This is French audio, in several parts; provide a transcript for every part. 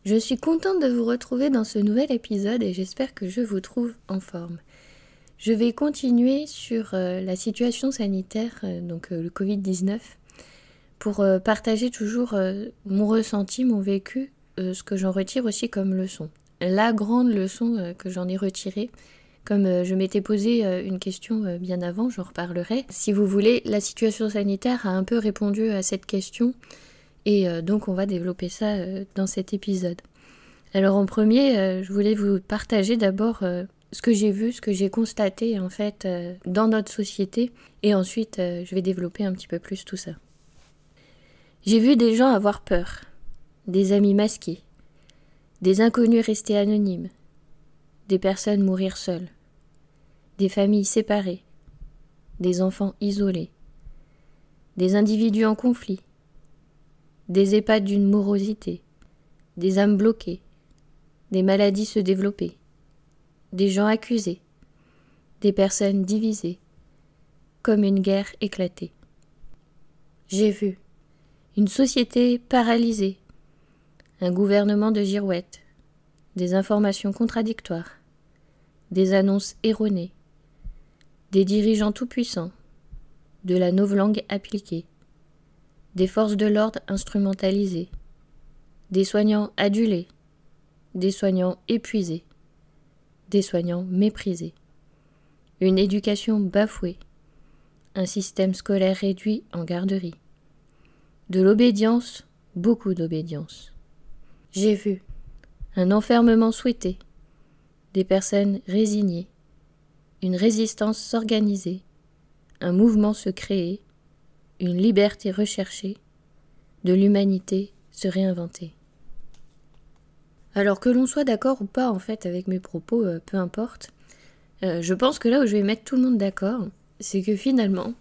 Je suis contente de vous retrouver dans ce nouvel épisode et j'espère que je vous trouve en forme. Je vais continuer sur la situation sanitaire, le Covid-19, pour partager toujours mon ressenti, mon vécu, ce que j'en retire aussi comme leçon. La grande leçon que j'en ai retirée, comme je m'étais posé une question bien avant, j'en reparlerai. Si vous voulez, la situation sanitaire a un peu répondu à cette question et donc on va développer ça dans cet épisode. Alors en premier, je voulais vous partager d'abord ce que j'ai vu, ce que j'ai constaté en fait dans notre société et ensuite je vais développer un petit peu plus tout ça. J'ai vu des gens avoir peur, des amis masqués, des inconnus restés anonymes, des personnes mourir seules, des familles séparées, des enfants isolés, des individus en conflit, des EHPAD d'une morosité, des âmes bloquées, des maladies se développer, des gens accusés, des personnes divisées, comme une guerre éclatée. J'ai vu une société paralysée, un gouvernement de girouettes, des informations contradictoires, des annonces erronées, des dirigeants tout-puissants, de la novlangue appliquée, des forces de l'ordre instrumentalisées, des soignants adulés, des soignants épuisés, des soignants méprisés, une éducation bafouée, un système scolaire réduit en garderie, de l'obédience, beaucoup d'obédience. J'ai vu un enfermement souhaité, des personnes résignées, une résistance s'organiser, un mouvement se créer, une liberté recherchée, de l'humanité se réinventer. Alors que l'on soit d'accord ou pas en fait avec mes propos, peu importe, je pense que là où je vais mettre tout le monde d'accord, c'est que finalement,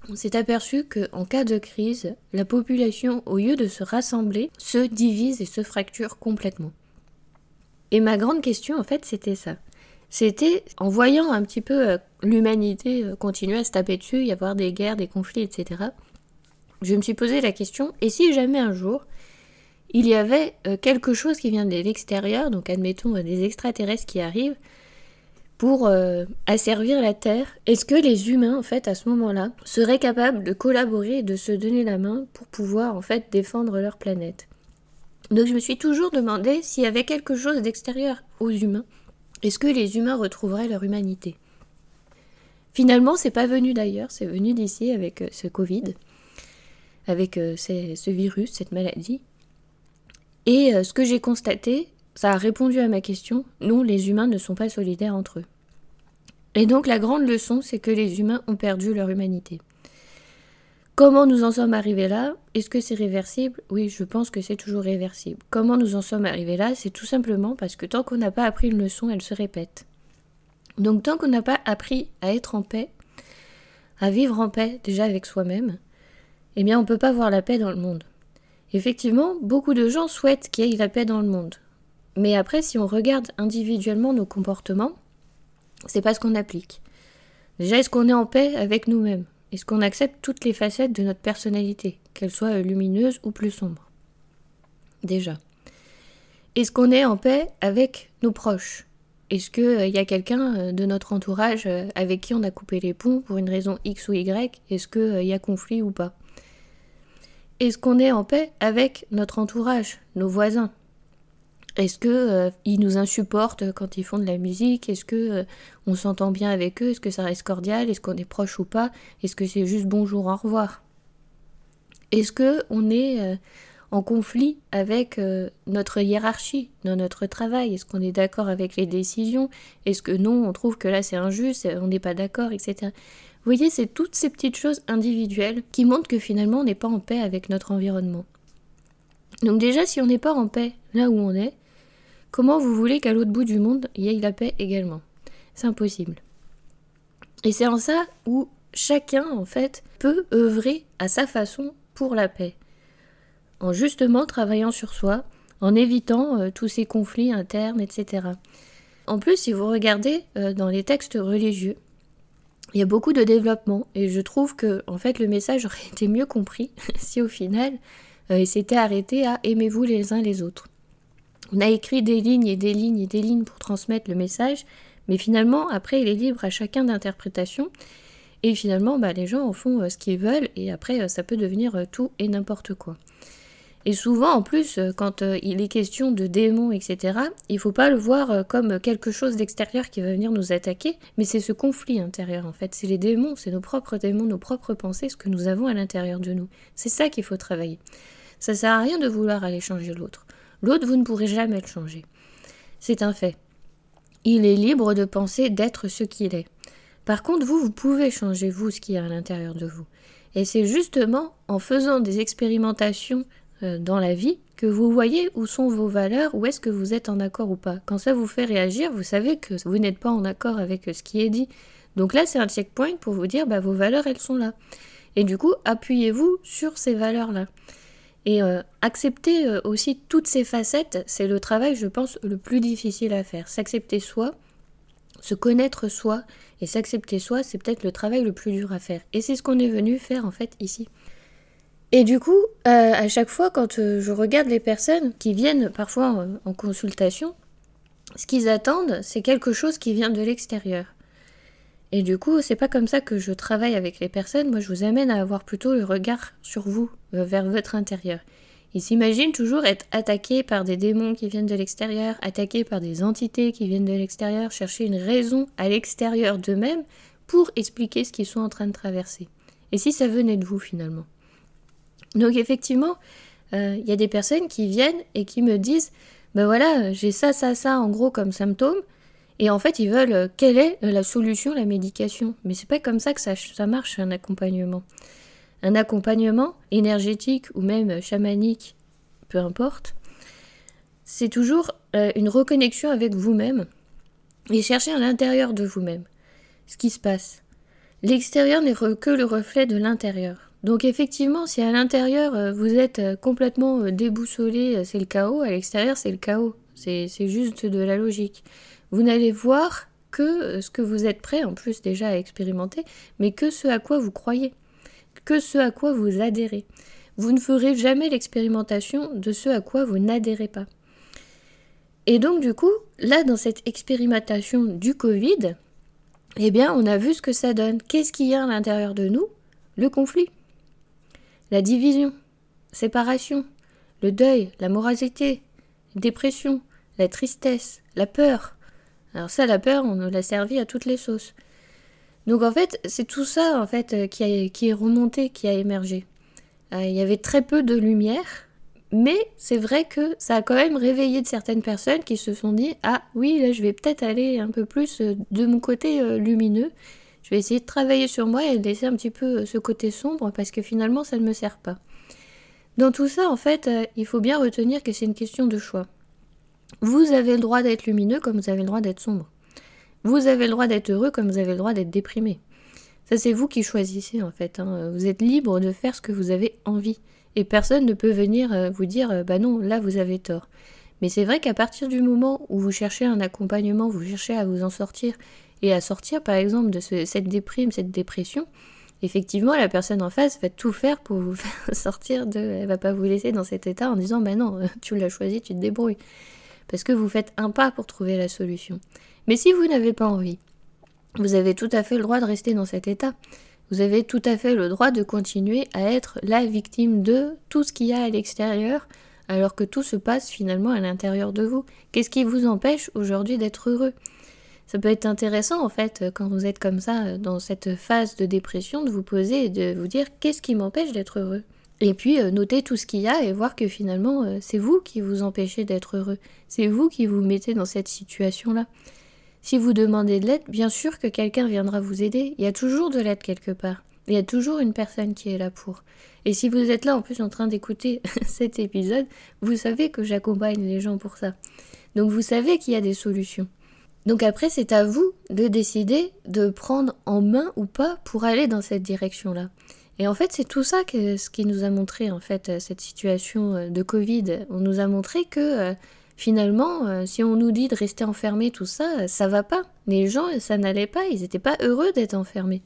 on s'est aperçu qu'en cas de crise, la population, au lieu de se rassembler, se divise et se fracture complètement. Et ma grande question en fait c'était ça. C'était en voyant un petit peu l'humanité continuer à se taper dessus, y avoir des guerres, des conflits, etc. Je me suis posé la question, et si jamais un jour, il y avait quelque chose qui vient de l'extérieur, donc admettons des extraterrestres qui arrivent, pour asservir la Terre, est-ce que les humains, en fait, à ce moment-là, seraient capables de collaborer et de se donner la main pour pouvoir, en fait, défendre leur planète ? Donc je me suis toujours demandé s'il y avait quelque chose d'extérieur aux humains, est-ce que les humains retrouveraient leur humanité ? Finalement, c'est pas venu d'ailleurs, c'est venu d'ici avec ce Covid, avec ce virus, cette maladie. Et ce que j'ai constaté, ça a répondu à ma question, non, les humains ne sont pas solidaires entre eux. Et donc la grande leçon, c'est que les humains ont perdu leur humanité. Comment nous en sommes arrivés là ? Est-ce que c'est réversible ? Oui, je pense que c'est toujours réversible. Comment nous en sommes arrivés là ? C'est tout simplement parce que tant qu'on n'a pas appris une leçon, elle se répète. Donc tant qu'on n'a pas appris à être en paix, à vivre en paix déjà avec soi-même, eh bien on ne peut pas voir la paix dans le monde. Effectivement, beaucoup de gens souhaitent qu'il y ait la paix dans le monde. Mais après, si on regarde individuellement nos comportements, c'est pas ce qu'on applique. Déjà, est-ce qu'on est en paix avec nous-mêmes ? Est-ce qu'on accepte toutes les facettes de notre personnalité, qu'elles soient lumineuses ou plus sombres ? Déjà. Est-ce qu'on est en paix avec nos proches ? Est-ce qu'il y a quelqu'un de notre entourage avec qui on a coupé les ponts pour une raison X ou Y ? Est-ce qu'il y a conflit ou pas ? Est-ce qu'on est en paix avec notre entourage, nos voisins ? Est-ce qu'ils nous insupportent quand ils font de la musique ? Est-ce qu'on s'entend bien avec eux ? Est-ce que ça reste cordial ? Est-ce qu'on est proche ou pas ? Est-ce que c'est juste bonjour, au revoir ? Est-ce qu'on est en conflit avec notre hiérarchie dans notre travail ? Est-ce qu'on est d'accord avec les décisions ? Est-ce que non, on trouve que là c'est injuste, on n'est pas d'accord, etc. Vous voyez, c'est toutes ces petites choses individuelles qui montrent que finalement on n'est pas en paix avec notre environnement. Donc déjà, si on n'est pas en paix là où on est, comment vous voulez qu'à l'autre bout du monde, il y ait la paix également ? C'est impossible. Et c'est en ça où chacun, en fait, peut œuvrer à sa façon pour la paix. En justement travaillant sur soi, en évitant tous ces conflits internes, etc. En plus, si vous regardez dans les textes religieux, il y a beaucoup de développement. Et je trouve que, en fait, le message aurait été mieux compris si au final, il s'était arrêté à « aimez-vous les uns les autres ». On a écrit des lignes et des lignes et des lignes pour transmettre le message, mais finalement, après, il est libre à chacun d'interprétation. Et finalement, les gens en font ce qu'ils veulent, et après, ça peut devenir tout et n'importe quoi. Et souvent, en plus, quand il est question de démons, etc., il ne faut pas le voir comme quelque chose d'extérieur qui va venir nous attaquer, mais c'est ce conflit intérieur, en fait. C'est les démons, c'est nos propres démons, nos propres pensées, ce que nous avons à l'intérieur de nous. C'est ça qu'il faut travailler. Ça ne sert à rien de vouloir aller changer l'autre. L'autre, vous ne pourrez jamais le changer. C'est un fait. Il est libre de penser, d'être ce qu'il est. Par contre, vous pouvez changer, vous, ce qu'il y a à l'intérieur de vous. Et c'est justement en faisant des expérimentations dans la vie que vous voyez où sont vos valeurs, où est-ce que vous êtes en accord ou pas. Quand ça vous fait réagir, vous savez que vous n'êtes pas en accord avec ce qui est dit. Donc là, c'est un checkpoint pour vous dire, vos valeurs, elles sont là. Et du coup, appuyez-vous sur ces valeurs-là. Et accepter aussi toutes ces facettes, c'est le travail, je pense, le plus difficile à faire. S'accepter soi, se connaître soi, et s'accepter soi, c'est peut-être le travail le plus dur à faire. Et c'est ce qu'on est venu faire, en fait, ici. Et du coup, à chaque fois, quand je regarde les personnes qui viennent parfois en consultation, ce qu'ils attendent, c'est quelque chose qui vient de l'extérieur. Et du coup, c'est pas comme ça que je travaille avec les personnes. Moi, je vous amène à avoir plutôt le regard sur vous, vers votre intérieur. Ils s'imaginent toujours être attaqués par des démons qui viennent de l'extérieur, attaqués par des entités qui viennent de l'extérieur, chercher une raison à l'extérieur d'eux-mêmes pour expliquer ce qu'ils sont en train de traverser. Et si ça venait de vous, finalement? Donc effectivement, il y a des personnes qui viennent et qui me disent voilà, j'ai ça, en gros comme symptôme, et en fait ils veulent quelle est la solution, la médication. Mais c'est pas comme ça que ça marche, un accompagnement. Un accompagnement énergétique ou même chamanique, peu importe, c'est toujours une reconnexion avec vous-même et chercher à l'intérieur de vous-même ce qui se passe. L'extérieur n'est que le reflet de l'intérieur. Donc effectivement, si à l'intérieur vous êtes complètement déboussolé, c'est le chaos, à l'extérieur c'est le chaos. C'est juste de la logique. Vous n'allez voir que ce que vous êtes prêt en plus déjà à expérimenter, mais que ce à quoi vous croyez, que ce à quoi vous adhérez. Vous ne ferez jamais l'expérimentation de ce à quoi vous n'adhérez pas. Et donc du coup, là dans cette expérimentation du Covid, on a vu ce que ça donne. Qu'est-ce qu'il y a à l'intérieur de nous? Le conflit. La division, séparation, le deuil, la morosité, la dépression, la tristesse, la peur. Alors ça, la peur, on nous l'a servi à toutes les sauces. Donc en fait, c'est tout ça en fait qui est remonté, qui a émergé. Il y avait très peu de lumière, mais c'est vrai que ça a quand même réveillé de certaines personnes qui se sont dit « Ah oui, là je vais peut-être aller un peu plus de mon côté lumineux. Je vais essayer de travailler sur moi et de laisser un petit peu ce côté sombre parce que finalement ça ne me sert pas. » Dans tout ça, en fait, il faut bien retenir que c'est une question de choix. Vous avez le droit d'être lumineux comme vous avez le droit d'être sombre. Vous avez le droit d'être heureux comme vous avez le droit d'être déprimé. Ça, c'est vous qui choisissez, en fait. Vous êtes libre de faire ce que vous avez envie. Et personne ne peut venir vous dire « Bah non, là, vous avez tort ». Mais c'est vrai qu'à partir du moment où vous cherchez un accompagnement, vous cherchez à vous en sortir et à sortir, par exemple, de cette déprime, cette dépression, effectivement, la personne en face va tout faire pour vous faire sortir de... Elle va pas vous laisser dans cet état en disant « Bah non, tu l'as choisi, tu te débrouilles ». Parce que vous faites un pas pour trouver la solution. Mais si vous n'avez pas envie, vous avez tout à fait le droit de rester dans cet état. Vous avez tout à fait le droit de continuer à être la victime de tout ce qu'il y a à l'extérieur, alors que tout se passe finalement à l'intérieur de vous. Qu'est-ce qui vous empêche aujourd'hui d'être heureux? Ça peut être intéressant en fait, quand vous êtes comme ça, dans cette phase de dépression, de vous poser et de vous dire « Qu'est-ce qui m'empêche d'être heureux ?» Et puis noter tout ce qu'il y a et voir que finalement, c'est vous qui vous empêchez d'être heureux. C'est vous qui vous mettez dans cette situation-là. Si vous demandez de l'aide, bien sûr que quelqu'un viendra vous aider. Il y a toujours de l'aide quelque part. Il y a toujours une personne qui est là pour. Et si vous êtes là en plus en train d'écouter cet épisode, vous savez que j'accompagne les gens pour ça. Donc vous savez qu'il y a des solutions. Donc après, c'est à vous de décider de prendre en main ou pas pour aller dans cette direction-là. Et en fait, c'est tout ça ce qui nous a montré, en fait, cette situation de Covid. On nous a montré que... Finalement, si on nous dit de rester enfermés, tout ça, ça va pas. Les gens, ça n'allait pas, ils n'étaient pas heureux d'être enfermés.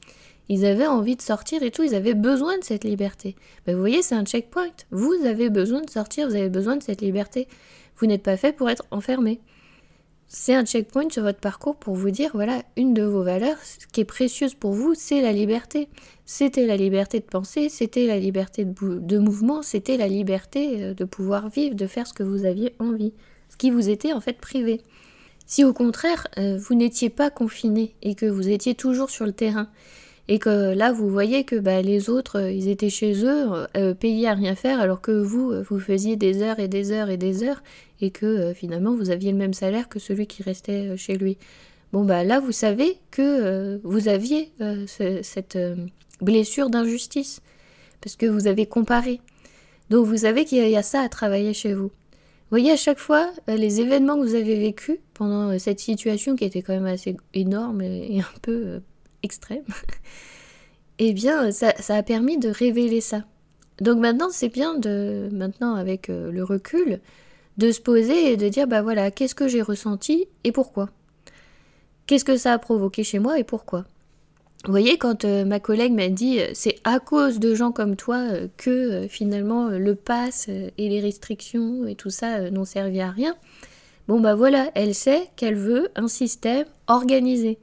Ils avaient envie de sortir et tout, ils avaient besoin de cette liberté. Vous voyez, c'est un checkpoint. Vous avez besoin de sortir, vous avez besoin de cette liberté. Vous n'êtes pas fait pour être enfermé. C'est un checkpoint sur votre parcours pour vous dire, voilà, une de vos valeurs, ce qui est précieuse pour vous, c'est la liberté. C'était la liberté de penser, c'était la liberté de mouvement, c'était la liberté de pouvoir vivre, de faire ce que vous aviez envie, ce qui vous était en fait privé. Si au contraire, vous n'étiez pas confiné et que vous étiez toujours sur le terrain, et que là, vous voyez que les autres, ils étaient chez eux, payés à rien faire, alors que vous faisiez des heures et des heures et des heures, et que finalement, vous aviez le même salaire que celui qui restait chez lui. Bon, là, vous savez que vous aviez cette blessure d'injustice, parce que vous avez comparé. Donc, vous savez qu'il y a ça à travailler chez vous. Vous voyez, à chaque fois, les événements que vous avez vécus pendant cette situation qui était quand même assez énorme et un peu extrême, eh bien, ça a permis de révéler ça. Donc maintenant, c'est bien avec le recul, de se poser et de dire, voilà, qu'est-ce que j'ai ressenti et pourquoi ? Qu'est-ce que ça a provoqué chez moi et pourquoi ? Vous voyez, quand ma collègue m'a dit c'est à cause de gens comme toi que finalement le pass et les restrictions et tout ça n'ont servi à rien, voilà, elle sait qu'elle veut un système organisé.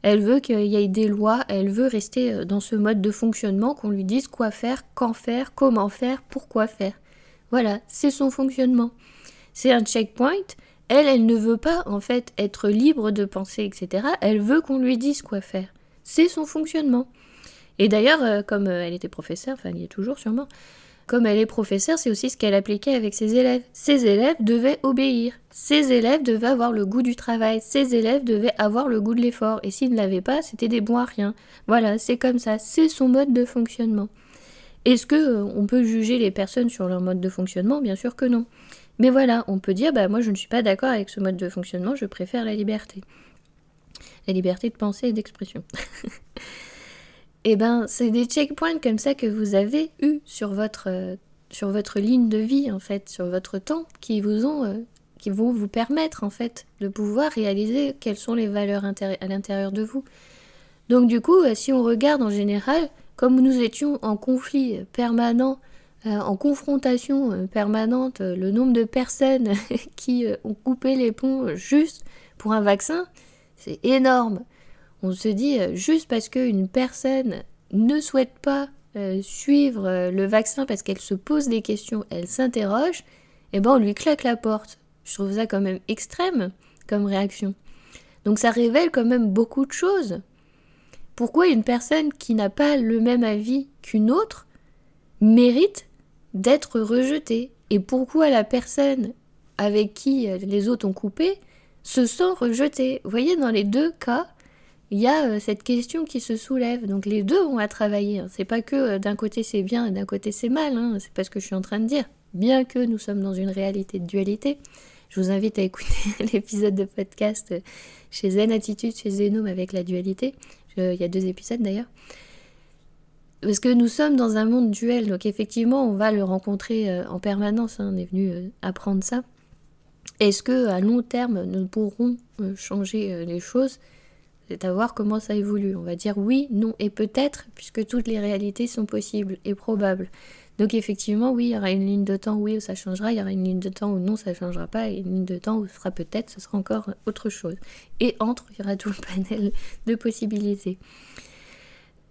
Elle veut qu'il y ait des lois, elle veut rester dans ce mode de fonctionnement, qu'on lui dise quoi faire, quand faire, comment faire, pourquoi faire. Voilà, c'est son fonctionnement. C'est un checkpoint. Elle ne veut pas en fait être libre de penser, etc. Elle veut qu'on lui dise quoi faire. C'est son fonctionnement. Et d'ailleurs, comme elle était professeure, enfin elle y est toujours sûrement, comme elle est professeure, c'est aussi ce qu'elle appliquait avec ses élèves. Ses élèves devaient obéir. Ses élèves devaient avoir le goût du travail. Ses élèves devaient avoir le goût de l'effort. Et s'ils ne l'avaient pas, c'était des bons à rien. Voilà, c'est comme ça. C'est son mode de fonctionnement. Est-ce qu'on peut juger les personnes sur leur mode de fonctionnement ? Bien sûr que non. Mais voilà, on peut dire, moi je ne suis pas d'accord avec ce mode de fonctionnement, je préfère la liberté. La liberté de pensée et d'expression. Et c'est des checkpoints comme ça que vous avez eus sur votre ligne de vie, en fait, sur votre temps, qui vont vous permettre, en fait, de pouvoir réaliser quelles sont les valeurs à l'intérieur de vous. Donc du coup, si on regarde en général, comme nous étions en conflit permanent, en confrontation permanente, le nombre de personnes qui ont coupé les ponts juste pour un vaccin, c'est énorme. On se dit, juste parce qu'une personne ne souhaite pas suivre le vaccin parce qu'elle se pose des questions, elle s'interroge, on lui claque la porte. Je trouve ça quand même extrême comme réaction. Donc ça révèle quand même beaucoup de choses. Pourquoi une personne qui n'a pas le même avis qu'une autre mérite d'être rejetée ? Et pourquoi la personne avec qui les autres ont coupé se sent rejetée ? Vous voyez, dans les deux cas, il y a cette question qui se soulève. Donc les deux ont à travailler. Hein. C'est pas que d'un côté c'est bien et d'un côté c'est mal. Hein. C'est pas ce que je suis en train de dire. Bien que nous sommes dans une réalité de dualité, je vous invite à écouter l'épisode de podcast chez Zen Attitude, chez Zenome avec la dualité. Il y a 2 épisodes d'ailleurs. Parce que nous sommes dans un monde duel. Donc effectivement, on va le rencontrer en permanence. Hein. On est venu apprendre ça. Est-ce qu'à long terme, nous pourrons changer les choses ? C'est à voir comment ça évolue. On va dire oui, non et peut-être, puisque toutes les réalités sont possibles et probables. Donc effectivement, oui, il y aura une ligne de temps oui, où ça changera, il y aura une ligne de temps où non, ça ne changera pas, et une ligne de temps où ce sera peut-être, ce sera encore autre chose. Et entre, il y aura tout le panel de possibilités.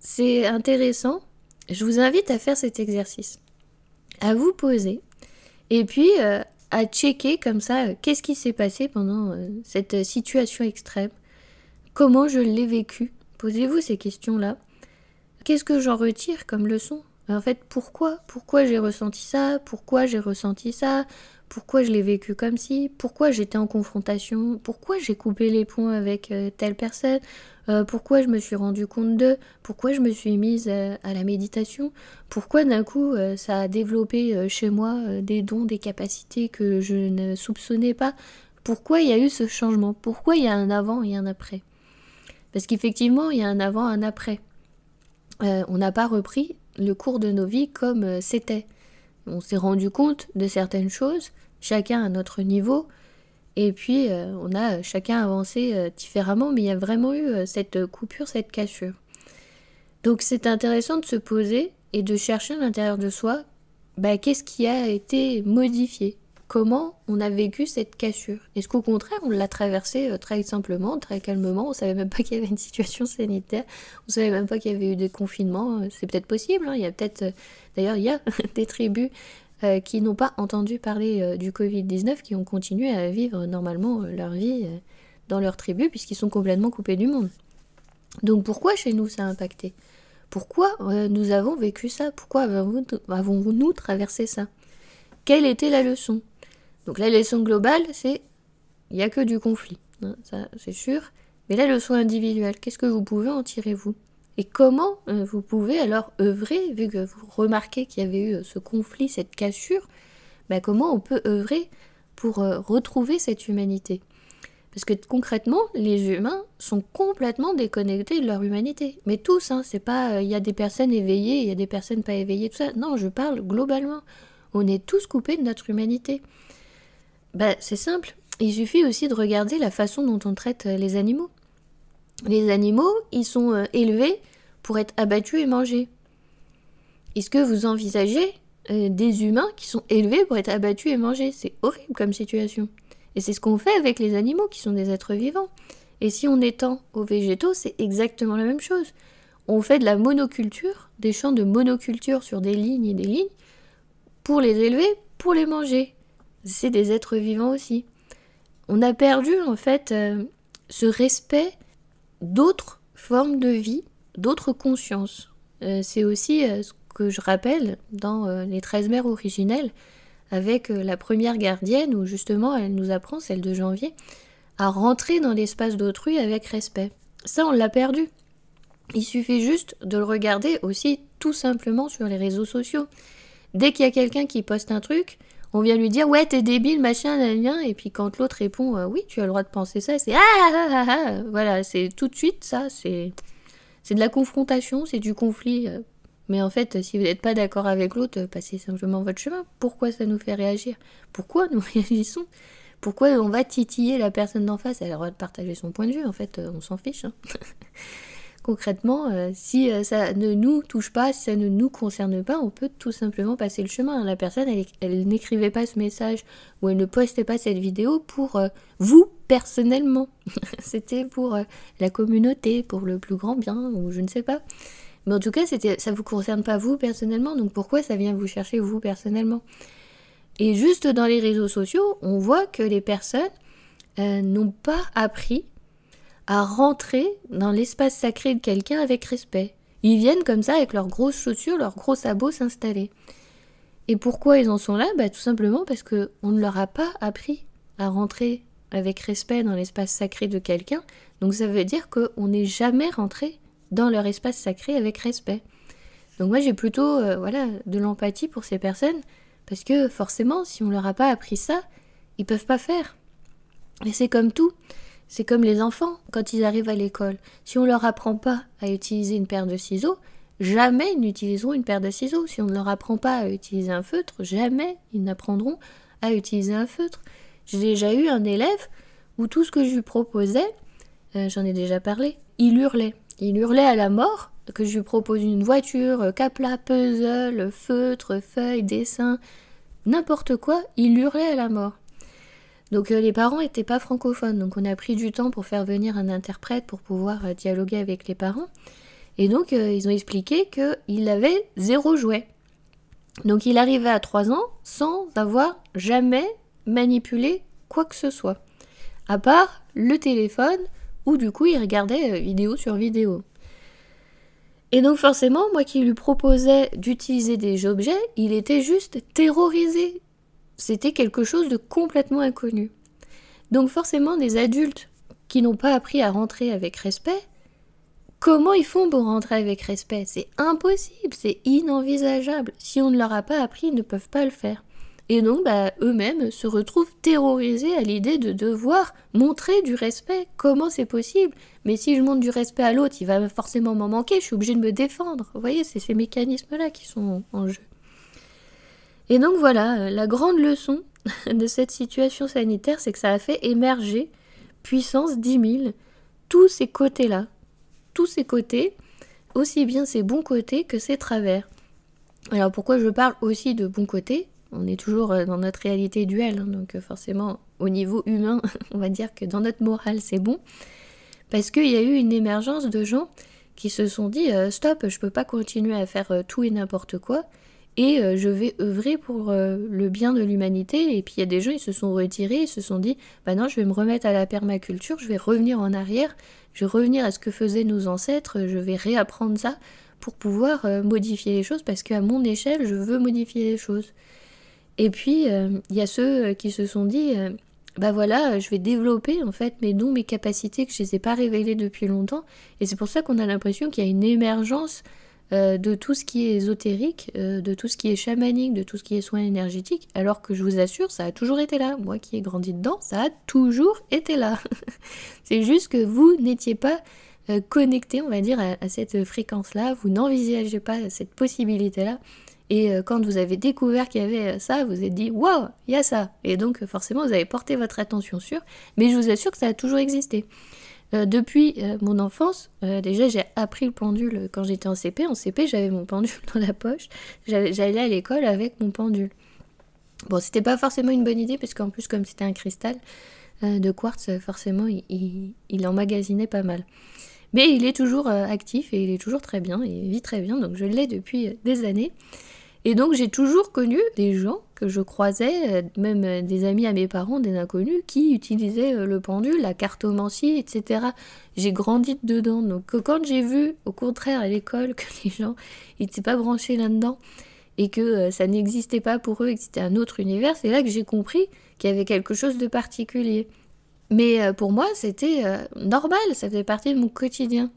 C'est intéressant. Je vous invite à faire cet exercice, à vous poser, et puis à checker comme ça, qu'est-ce qui s'est passé pendant cette situation extrême ? Comment je l'ai vécu ? Posez-vous ces questions-là. Qu'est-ce que j'en retire comme leçon ? En fait, pourquoi j'ai ressenti ça ? Pourquoi j'ai ressenti ça ? Pourquoi je l'ai vécu comme ci ? Pourquoi j'étais en confrontation ? Pourquoi j'ai coupé les ponts avec telle personne ? Pourquoi je me suis rendu compte d'eux ? Pourquoi je me suis mise à la méditation ? Pourquoi d'un coup ça a développé chez moi des dons, des capacités que je ne soupçonnais pas ? Pourquoi il y a eu ce changement ? Pourquoi il y a un avant et un après ? Parce qu'effectivement, il y a un avant, un après. On n'a pas repris le cours de nos vies comme c'était. On s'est rendu compte de certaines choses, chacun à notre niveau, et puis on a chacun avancé différemment, mais il y a vraiment eu cette coupure, cette cassure. Donc c'est intéressant de se poser et de chercher à l'intérieur de soi, qu'est-ce qui a été modifié ? comment on a vécu cette cassure. Est-ce qu'au contraire, on l'a traversée très simplement, très calmement, on savait même pas qu'il y avait une situation sanitaire, on savait même pas qu'il y avait eu des confinements, c'est peut-être possible, hein. Il y a peut-être, d'ailleurs il y a des tribus qui n'ont pas entendu parler du Covid-19, qui ont continué à vivre normalement leur vie dans leur tribu, puisqu'ils sont complètement coupés du monde. Donc pourquoi chez nous ça a impacté ? Pourquoi nous avons vécu ça ? Pourquoi avons-nous traversé ça ? Quelle était la leçon ? Donc la leçon globale, c'est il n'y a que du conflit, hein, ça c'est sûr. Mais la leçon individuelle, qu'est-ce que vous pouvez en tirer vous ? Et comment vous pouvez alors œuvrer, vu que vous remarquez qu'il y avait eu ce conflit, cette cassure, comment on peut œuvrer pour retrouver cette humanité ? Parce que concrètement, les humains sont complètement déconnectés de leur humanité. Mais tous, hein, c'est pas il y a des personnes éveillées, il y a des personnes pas éveillées, tout ça. Non, je parle globalement. On est tous coupés de notre humanité. C'est simple. Il suffit aussi de regarder la façon dont on traite les animaux. Les animaux, ils sont élevés pour être abattus et mangés. Est-ce que vous envisagez des humains qui sont élevés pour être abattus et mangés ? C'est horrible comme situation. Et c'est ce qu'on fait avec les animaux qui sont des êtres vivants. Et si on étend aux végétaux, c'est exactement la même chose. On fait de la monoculture, des champs de monoculture sur des lignes et des lignes, pour les élever, pour les manger. C'est des êtres vivants aussi. On a perdu en fait ce respect d'autres formes de vie, d'autres consciences. C'est aussi ce que je rappelle dans les 13 mères originelles, avec la première gardienne, où justement elle nous apprend, celle de janvier, à rentrer dans l'espace d'autrui avec respect. Ça, on l'a perdu. Il suffit juste de le regarder aussi tout simplement sur les réseaux sociaux. Dès qu'il y a quelqu'un qui poste un truc, on vient lui dire « Ouais, t'es débile, machin, nanana », et puis quand l'autre répond « Oui, tu as le droit de penser ça », c'est « Ah !» Voilà, c'est tout de suite ça, c'est de la confrontation, c'est du conflit. Mais en fait, si vous n'êtes pas d'accord avec l'autre, passez simplement votre chemin. Pourquoi ça nous fait réagir ? Pourquoi nous réagissons ? Pourquoi on va titiller la personne d'en face ? Elle a le droit de partager son point de vue, en fait, on s'en fiche. Hein. Concrètement, si ça ne nous touche pas, si ça ne nous concerne pas, on peut tout simplement passer le chemin. La personne, elle n'écrivait pas ce message ou elle ne postait pas cette vidéo pour vous personnellement. C'était pour la communauté, pour le plus grand bien, ou je ne sais pas. Mais en tout cas, ça ne vous concerne pas vous personnellement, donc pourquoi ça vient vous chercher vous personnellement ? Et juste dans les réseaux sociaux, on voit que les personnes n'ont pas appris à rentrer dans l'espace sacré de quelqu'un avec respect. Ils viennent comme ça avec leurs grosses chaussures, leurs gros sabots s'installer. Et pourquoi ils en sont là ? Tout simplement parce qu'on ne leur a pas appris à rentrer avec respect dans l'espace sacré de quelqu'un. Donc ça veut dire qu'on n'est jamais rentré dans leur espace sacré avec respect. Donc moi j'ai plutôt de l'empathie pour ces personnes, parce que forcément, si on leur a pas appris ça, ils peuvent pas faire. Et c'est comme tout. C'est comme les enfants, quand ils arrivent à l'école. Si on leur apprend pas à utiliser une paire de ciseaux, jamais ils n'utiliseront une paire de ciseaux. Si on ne leur apprend pas à utiliser un feutre, jamais ils n'apprendront à utiliser un feutre. J'ai déjà eu un élève où tout ce que je lui proposais, j'en ai déjà parlé, il hurlait. Il hurlait à la mort, que je lui propose une voiture, capla, puzzle, feutre, feuille, dessin, n'importe quoi, il hurlait à la mort. Donc les parents n'étaient pas francophones, donc on a pris du temps pour faire venir un interprète pour pouvoir dialoguer avec les parents. Et donc ils ont expliqué qu'il avait 0 jouet. Donc il arrivait à 3 ans sans avoir jamais manipulé quoi que ce soit. À part le téléphone, où du coup il regardait vidéo sur vidéo. Et donc forcément, moi qui lui proposais d'utiliser des objets, il était juste terrorisé. C'était quelque chose de complètement inconnu. Donc forcément, des adultes qui n'ont pas appris à rentrer avec respect, comment ils font pour rentrer avec respect ? C'est impossible, c'est inenvisageable. Si on ne leur a pas appris, ils ne peuvent pas le faire. Et donc, eux-mêmes se retrouvent terrorisés à l'idée de devoir montrer du respect. Comment c'est possible ? Mais si je montre du respect à l'autre, il va forcément m'en manquer, je suis obligée de me défendre. Vous voyez, c'est ces mécanismes-là qui sont en jeu. Et donc voilà, la grande leçon de cette situation sanitaire, c'est que ça a fait émerger, puissance 10 000, tous ces côtés-là. Tous ces côtés, aussi bien ces bons côtés que ces travers. Alors pourquoi je parle aussi de bons côtés ? On est toujours dans notre réalité duelle, hein, donc forcément au niveau humain, on va dire que dans notre morale c'est bon. Parce qu'il y a eu une émergence de gens qui se sont dit stop, je peux pas continuer à faire tout et n'importe quoi, et je vais œuvrer pour le bien de l'humanité. Et puis il y a des gens, ils se sont retirés, ils se sont dit bah non, je vais me remettre à la permaculture, je vais revenir en arrière, je vais revenir à ce que faisaient nos ancêtres, je vais réapprendre ça pour pouvoir modifier les choses, parce qu'à mon échelle, je veux modifier les choses. Et puis il y a ceux qui se sont dit bah voilà, je vais développer en fait mes dons, mes capacités que je les ai pas révélées depuis longtemps. Et c'est pour ça qu'on a l'impression qu'il y a une émergence de tout ce qui est ésotérique, de tout ce qui est chamanique, de tout ce qui est soins énergétiques, alors que je vous assure, ça a toujours été là. Moi qui ai grandi dedans, ça a toujours été là. C'est juste que vous n'étiez pas connecté, on va dire, à cette fréquence-là, vous n'envisagez pas cette possibilité-là. Et quand vous avez découvert qu'il y avait ça, vous vous êtes dit « Wow, il y a ça !» Et donc forcément, vous avez porté votre attention sur, mais je vous assure que ça a toujours existé. Depuis mon enfance, déjà j'ai appris le pendule quand j'étais en CP. En CP, j'avais mon pendule dans la poche. J'allais à l'école avec mon pendule. Bon, c'était pas forcément une bonne idée, parce qu'en plus, comme c'était un cristal de quartz, forcément, il emmagasinait pas mal. Mais il est toujours actif et il est toujours très bien, et il vit très bien, donc je l'ai depuis des années. Et donc j'ai toujours connu des gens que je croisais, même des amis à mes parents, des inconnus, qui utilisaient le pendule, la cartomancie, etc. J'ai grandi dedans, donc quand j'ai vu, au contraire à l'école, que les gens n'étaient pas branchés là-dedans, et que ça n'existait pas pour eux, et que c'était un autre univers, c'est là que j'ai compris qu'il y avait quelque chose de particulier. Mais pour moi, c'était normal, ça faisait partie de mon quotidien.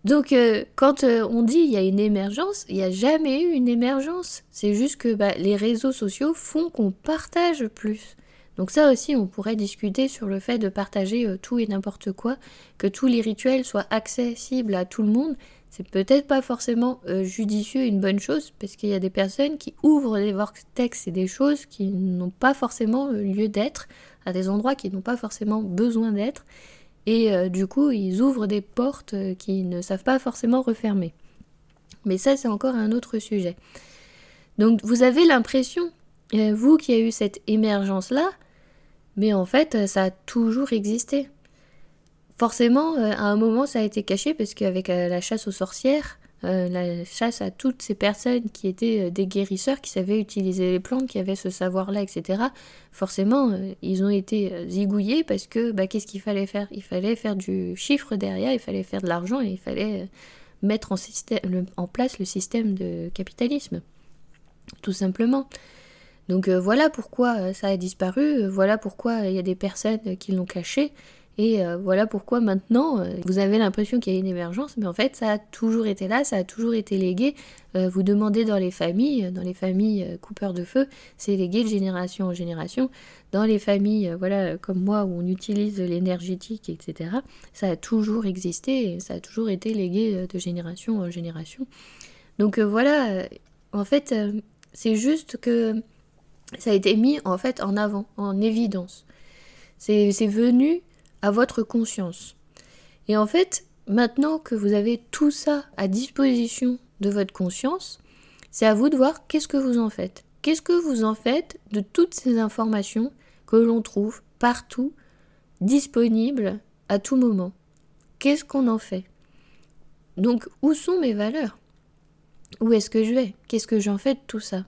Donc quand on dit il y a une émergence, il n'y a jamais eu une émergence. C'est juste que les réseaux sociaux font qu'on partage plus. Donc ça aussi, on pourrait discuter sur le fait de partager tout et n'importe quoi, que tous les rituels soient accessibles à tout le monde. C'est peut-être pas forcément judicieux, une bonne chose, parce qu'il y a des personnes qui ouvrent des vortex et des choses qui n'ont pas forcément lieu d'être, à des endroits qui n'ont pas forcément besoin d'être. Et du coup, ils ouvrent des portes qu'ils ne savent pas forcément refermer. Mais ça, c'est encore un autre sujet. Donc, vous avez l'impression, vous qui avez eu cette émergence-là, mais en fait, ça a toujours existé. Forcément, à un moment, ça a été caché, parce qu'avec la chasse aux sorcières, la chasse à toutes ces personnes qui étaient des guérisseurs, qui savaient utiliser les plantes, qui avaient ce savoir-là, etc. Forcément, ils ont été zigouillés, parce que qu'est-ce qu'il fallait faire? Il fallait faire du chiffre derrière, il fallait faire de l'argent, et il fallait mettre en place le système de capitalisme, tout simplement. Donc voilà pourquoi ça a disparu, voilà pourquoi il y a des personnes qui l'ont caché. Et voilà pourquoi maintenant, vous avez l'impression qu'il y a une émergence, mais en fait, ça a toujours été là, ça a toujours été légué. Vous demandez dans les familles coupeurs de feu, c'est légué de génération en génération. Dans les familles, comme moi, où on utilise l'énergétique, etc., ça a toujours existé, et ça a toujours été légué de génération en génération. Donc en fait, c'est juste que ça a été mis en fait en avant, en évidence. C'est venu à votre conscience. Et en fait, maintenant que vous avez tout ça à disposition de votre conscience, c'est à vous de voir qu'est-ce que vous en faites. Qu'est-ce que vous en faites de toutes ces informations que l'on trouve partout, disponibles à tout moment? Qu'est-ce qu'on en fait? Donc, où sont mes valeurs? Où est-ce que je vais? Qu'est-ce que j'en fais de tout ça?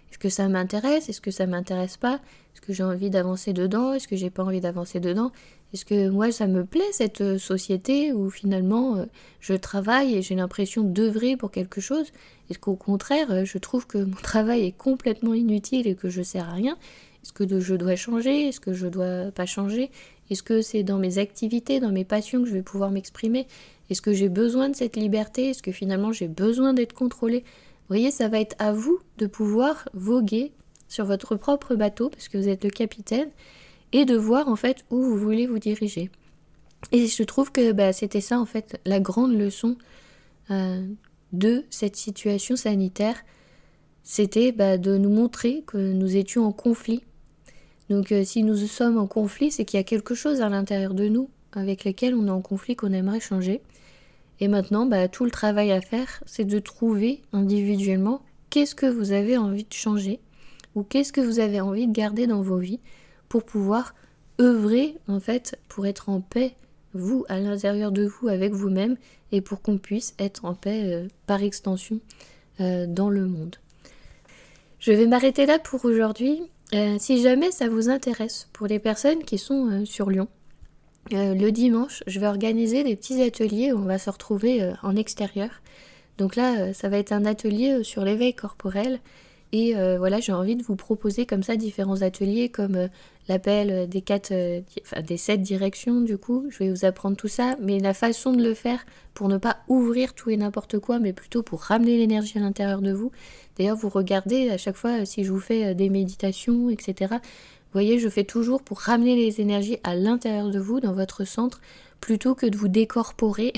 Est-ce que ça m'intéresse? Est-ce que ça m'intéresse pas? Est-ce que j'ai envie d'avancer dedans? Est-ce que j'ai pas envie d'avancer dedans? Est-ce que moi ça me plaît, cette société où finalement je travaille et j'ai l'impression d'œuvrer pour quelque chose? Est-ce qu'au contraire je trouve que mon travail est complètement inutile et que je sers à rien? Est-ce que je dois changer? Est-ce que je dois pas changer? Est-ce que c'est dans mes activités, dans mes passions que je vais pouvoir m'exprimer? Est-ce que j'ai besoin de cette liberté? Est-ce que finalement j'ai besoin d'être contrôlée? Vous voyez, ça va être à vous de pouvoir voguer sur votre propre bateau, parce que vous êtes le capitaine, et de voir en fait où vous voulez vous diriger. Et je trouve que c'était ça en fait la grande leçon de cette situation sanitaire, c'était de nous montrer que nous étions en conflit. Donc si nous sommes en conflit, c'est qu'il y a quelque chose à l'intérieur de nous avec lequel on est en conflit, qu'on aimerait changer. Et maintenant, tout le travail à faire, c'est de trouver individuellement qu'est-ce que vous avez envie de changer, ou qu'est-ce que vous avez envie de garder dans vos vies pour pouvoir œuvrer en fait pour être en paix, vous, à l'intérieur de vous, avec vous-même, et pour qu'on puisse être en paix par extension dans le monde. Je vais m'arrêter là pour aujourd'hui. Si jamais ça vous intéresse, pour les personnes qui sont sur Lyon, le dimanche, je vais organiser des petits ateliers où on va se retrouver en extérieur. Donc là, ça va être un atelier sur l'éveil corporel. Et voilà, j'ai envie de vous proposer comme ça différents ateliers comme l'appel des 7 directions du coup. Je vais vous apprendre tout ça, mais la façon de le faire pour ne pas ouvrir tout et n'importe quoi, mais plutôt pour ramener l'énergie à l'intérieur de vous. D'ailleurs, vous regardez à chaque fois si je vous fais des méditations, etc. Vous voyez, je fais toujours pour ramener les énergies à l'intérieur de vous, dans votre centre, plutôt que de vous décorporer,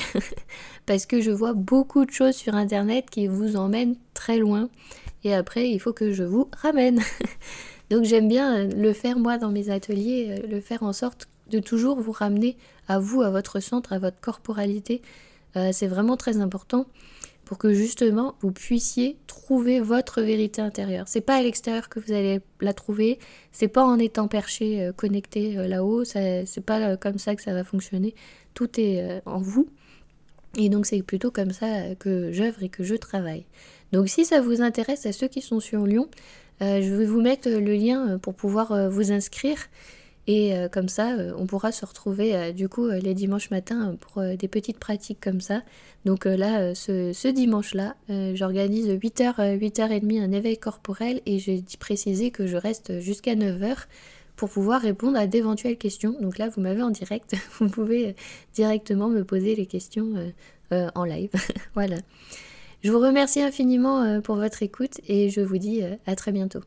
parce que je vois beaucoup de choses sur Internet qui vous emmènent très loin. Et après, il faut que je vous ramène. Donc j'aime bien le faire moi dans mes ateliers, le faire en sorte de toujours vous ramener à vous, à votre centre, à votre corporalité. C'est vraiment très important pour que justement vous puissiez trouver votre vérité intérieure. C'est pas à l'extérieur que vous allez la trouver, c'est pas en étant perché, connecté là-haut, c'est pas comme ça que ça va fonctionner. Tout est en vous. Et donc c'est plutôt comme ça que j'œuvre et que je travaille. Donc si ça vous intéresse, à ceux qui sont sur Lyon, je vais vous mettre le lien pour pouvoir vous inscrire. Et comme ça, on pourra se retrouver du coup les dimanches matins pour des petites pratiques comme ça. Donc là, ce dimanche-là, j'organise 8h, 8h30 un éveil corporel et j'ai précisé que je reste jusqu'à 9h pour pouvoir répondre à d'éventuelles questions. Donc là, vous m'avez en direct, vous pouvez directement me poser les questions en live. Voilà. Je vous remercie infiniment pour votre écoute et je vous dis à très bientôt.